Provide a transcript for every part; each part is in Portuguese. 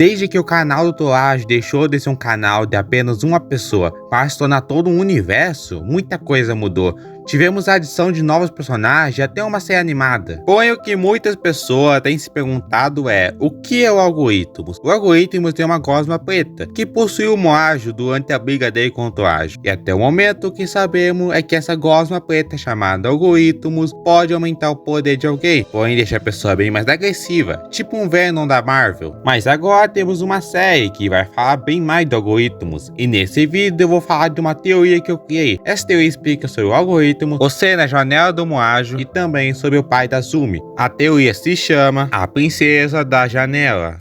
Desde que o canal do Toage deixou de ser um canal de apenas uma pessoa para se tornar todo um universo, muita coisa mudou. Tivemos a adição de novos personagens e até uma série animada. Porém, o que muitas pessoas têm se perguntado é: o que é o Algoritmos? O Algoritmos tem uma gosma preta, que possui o Moajo durante a briga dele com o Toage. E até o momento o que sabemos é que essa gosma preta chamada Algoritmos pode aumentar o poder de alguém, porém deixa a pessoa bem mais agressiva, tipo um Venom da Marvel. Mas agora temos uma série que vai falar bem mais do Algoritmos, e nesse vídeo eu vou falar de uma teoria que eu criei. Essa teoria explica sobre o Algoritmos, você na janela do Moajo e também sobre o pai da Azumi. A teoria se chama A Princesa da Janela.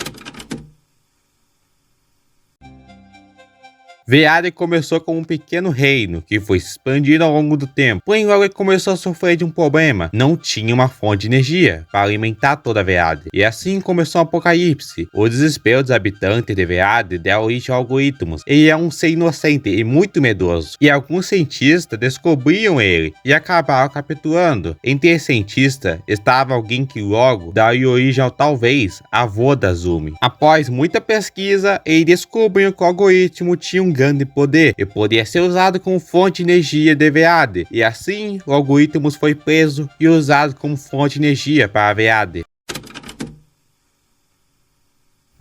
Veade começou como um pequeno reino que foi se expandindo ao longo do tempo, porém logo ele começou a sofrer de um problema: não tinha uma fonte de energia para alimentar toda a Veade. E assim começou o apocalipse. O desespero dos habitantes de Veade deu origem ao Algoritmos. Ele é um ser inocente e muito medroso, e alguns cientistas descobriram ele e acabaram capturando. Entre esses cientistas estava alguém que logo daria origem ao talvez avô da Azumi. Após muita pesquisa, ele descobriu que o algoritmo tinha um grande poder e podia ser usado como fonte de energia de Veade, e assim o Algoritmos foi preso e usado como fonte de energia para a Veade.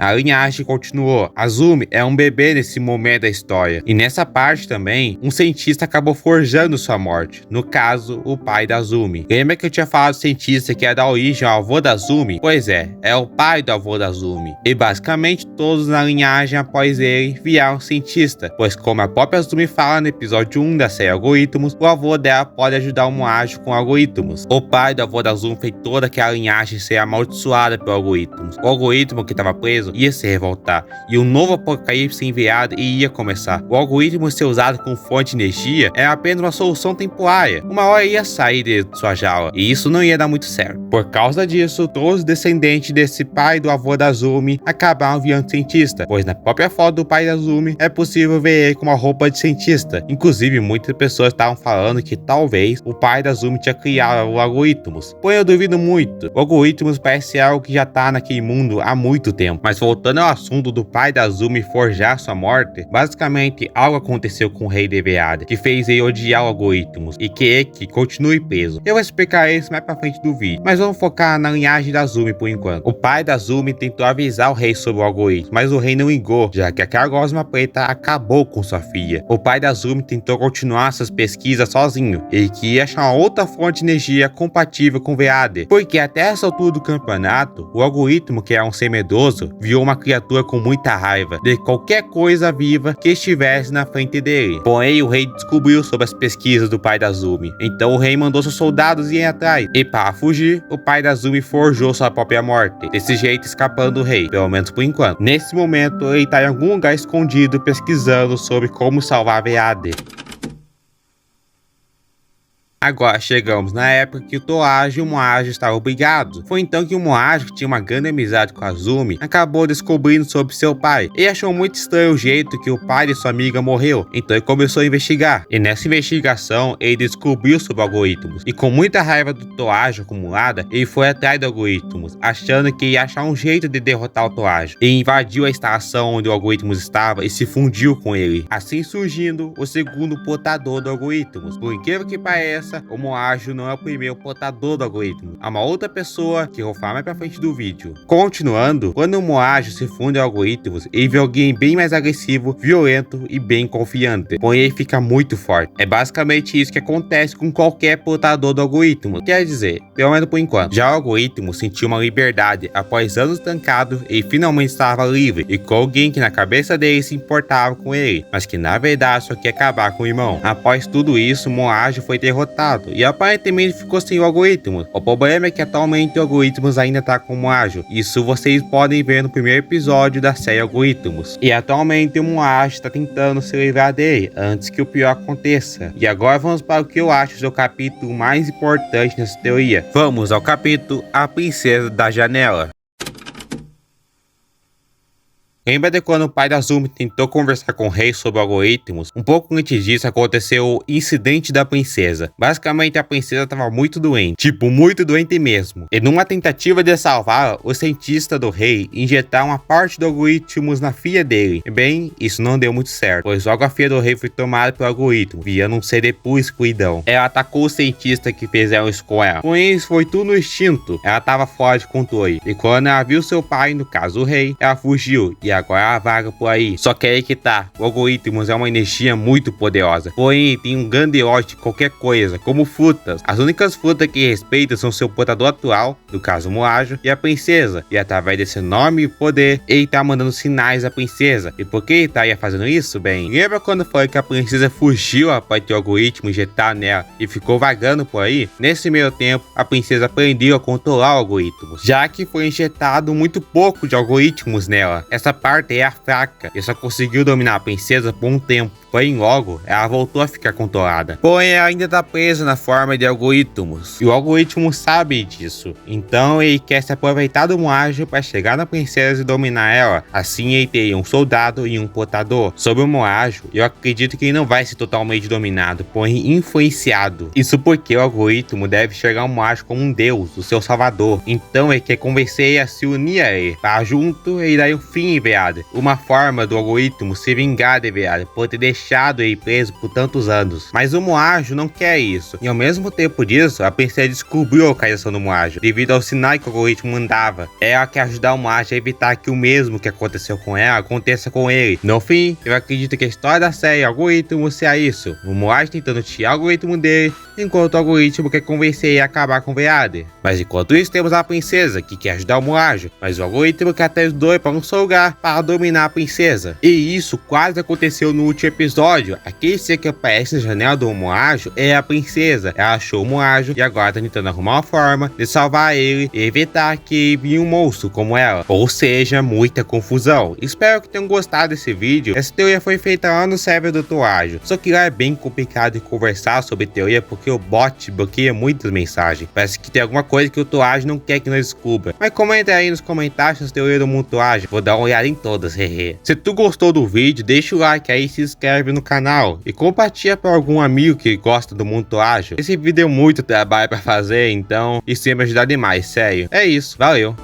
A linhagem continuou. Azumi é um bebê nesse momento da história. E nessa parte também, um cientista acabou forjando sua morte. No caso, o pai da Azumi. Lembra que eu tinha falado do cientista que ia dar origem ao avô da Azumi? Pois é o pai do avô da Azumi. E basicamente todos na linhagem após ele viraram cientista. Pois como a própria Azumi fala no episódio 1 da série Algoritmos, o avô dela pode ajudar o Moajo com algoritmos. O pai do avô da Azumi fez toda aquela linhagem ser amaldiçoada pelo Algoritmos. O algoritmo que estava preso ia se revoltar, e um novo apocalipse enviado iria começar. O algoritmo ser usado como fonte de energia é apenas uma solução temporária. Uma hora ia sair de sua jaula, e isso não ia dar muito certo. Por causa disso, todos os descendentes desse pai do avô da Azumi acabaram virando cientista, pois na própria foto do pai da Azumi é possível ver ele com uma roupa de cientista. Inclusive, muitas pessoas estavam falando que talvez o pai da Azumi tinha criado o Algoritmos. Porém, eu duvido muito. O Algoritmos parece algo que já tá naquele mundo há muito tempo. Mas voltando ao assunto do pai da Azumi forjar sua morte, basicamente algo aconteceu com o rei de Veade, que fez ele odiar o Algoritmos e querer que continue preso. Eu vou explicar isso mais pra frente do vídeo, mas vamos focar na linhagem da Azumi por enquanto. O pai da Azumi tentou avisar o rei sobre o algoritmo, mas o rei não ligou, já que aquela gosma preta acabou com sua filha. O pai da Azumi tentou continuar suas pesquisas sozinho. Ele queria achar uma outra fonte de energia compatível com Veade, porque até essa altura do campeonato, o algoritmo, que é um ser medroso, viu uma criatura com muita raiva de qualquer coisa viva que estivesse na frente dele. Porém, o rei descobriu sobre as pesquisas do pai da Azumi. Então o rei mandou seus soldados irem atrás. E para fugir, o pai da Azumi forjou sua própria morte. Desse jeito, escapando do rei, pelo menos por enquanto. Nesse momento, ele está em algum lugar escondido pesquisando sobre como salvar a Veade. Agora chegamos na época que o Toage e o Moajo estavam brigados. Foi então que o Moajo, que tinha uma grande amizade com a Azumi, acabou descobrindo sobre seu pai. Ele achou muito estranho o jeito que o pai de sua amiga morreu, então ele começou a investigar. E nessa investigação, ele descobriu sobre algoritmos. E com muita raiva do Toage acumulada, ele foi atrás do algoritmos, achando que ia achar um jeito de derrotar o Toage. Ele invadiu a instalação onde o algoritmos estava e se fundiu com ele, assim surgindo o segundo portador do algoritmos. Por incrível que pareça, o Moajo não é o primeiro portador do algoritmo. Há uma outra pessoa que eu vou falar mais pra frente do vídeo. Continuando, quando o Moajo se funde ao algoritmos, ele vê alguém bem mais agressivo, violento e bem confiante. Porém, ele fica muito forte. É basicamente isso que acontece com qualquer portador do algoritmo. Quer dizer, pelo menos por enquanto. Já o algoritmo sentiu uma liberdade após anos trancado e finalmente estava livre. E com alguém que na cabeça dele se importava com ele, mas que na verdade só quer acabar com o irmão. Após tudo isso, Moajo foi derrotado e aparentemente ficou sem o algoritmo. O problema é que atualmente o algoritmos ainda tá com o Moajo. Isso vocês podem ver no primeiro episódio da série Algoritmos. E atualmente o Moajo está tentando se livrar dele antes que o pior aconteça. E agora vamos para o que eu acho ser o capítulo mais importante nessa teoria. Vamos ao capítulo A Princesa da Janela. Lembra de quando o pai da Azumi tentou conversar com o rei sobre algoritmos? Um pouco antes disso aconteceu o incidente da princesa. Basicamente a princesa estava muito doente, tipo muito doente mesmo. E numa tentativa de salvá-la, o cientista do rei injetaram uma parte do algoritmos na filha dele. E bem, isso não deu muito certo, pois logo a filha do rei foi tomada pelo algoritmo, via um ser de pura escuridão. Ela atacou o cientista que fizeram isso com ela. Com isso foi tudo no instinto. Ela estava fora de controle. E quando ela viu seu pai, no caso o rei, ela fugiu e agora ela vaga por aí. Só que aí que tá, o algoritmos é uma energia muito poderosa, porém tem um grande ódio de qualquer coisa, como frutas. As únicas frutas que respeita são seu portador atual, no caso o Moajo, e a princesa. E através desse enorme poder, ele tá mandando sinais à princesa. E por que ele estaria fazendo isso? Bem, lembra quando foi que a princesa fugiu após ter o algoritmo injetar nela e ficou vagando por aí? Nesse meio tempo, a princesa aprendeu a controlar algoritmos, já que foi injetado muito pouco de algoritmos nela. Essa parte é a fraca e só conseguiu dominar a princesa por um tempo. Porém, logo, ela voltou a ficar controlada. Porém, ela ainda tá presa na forma de algoritmos. E o algoritmo sabe disso. Então, ele quer se aproveitar do Moajo para chegar na princesa e dominar ela. Assim, ele teria um soldado e um portador. Sobre o Moajo, eu acredito que ele não vai ser totalmente dominado, porém influenciado. Isso porque o algoritmo deve enxergar o Moajo como um deus, o seu salvador. Então, ele quer convencer ele a se unir a ele. Para junto, ele dar um fim em Veada. Uma forma do algoritmo se vingar de Veada, por ter deixado ele preso por tantos anos. Mas o Moajo não quer isso. E ao mesmo tempo disso, a princesa descobriu a localização do Moajo, devido ao sinal que o algoritmo mandava. Ela quer ajudar o Moajo a evitar que o mesmo que aconteceu com ela aconteça com ele. No fim, eu acredito que a história da série Algoritmo seja isso. O Moajo tentando tirar o algoritmo dele, enquanto o algoritmo quer convencer ele a acabar com o Veada. Mas enquanto isso, temos a princesa, que quer ajudar o Moajo, mas o algoritmo quer até os dois para um só lugar, para dominar a princesa. E isso quase aconteceu no último episódio. Aquele ser que aparece na janela do Moajo é a princesa. Ela achou o Moajo e agora tá tentando arrumar uma forma de salvar ele e evitar que venha um monstro como ela. Ou seja, muita confusão. Espero que tenham gostado desse vídeo. Essa teoria foi feita lá no server do Toajo. Só que lá é bem complicado de conversar sobre teoria porque o bot bloqueia muitas mensagens. Parece que tem alguma coisa que o Toajo não quer que nós descubra. Mas comenta aí nos comentários as teorias do mundo Toajo. Vou dar uma olhada em todas, hehe. Se tu gostou do vídeo, deixa o like aí, se inscreve no canal e compartilha para algum amigo que gosta do mundo Toajo. Esse vídeo deu muito trabalho para fazer, então isso ia me ajudar demais, sério. É isso, valeu!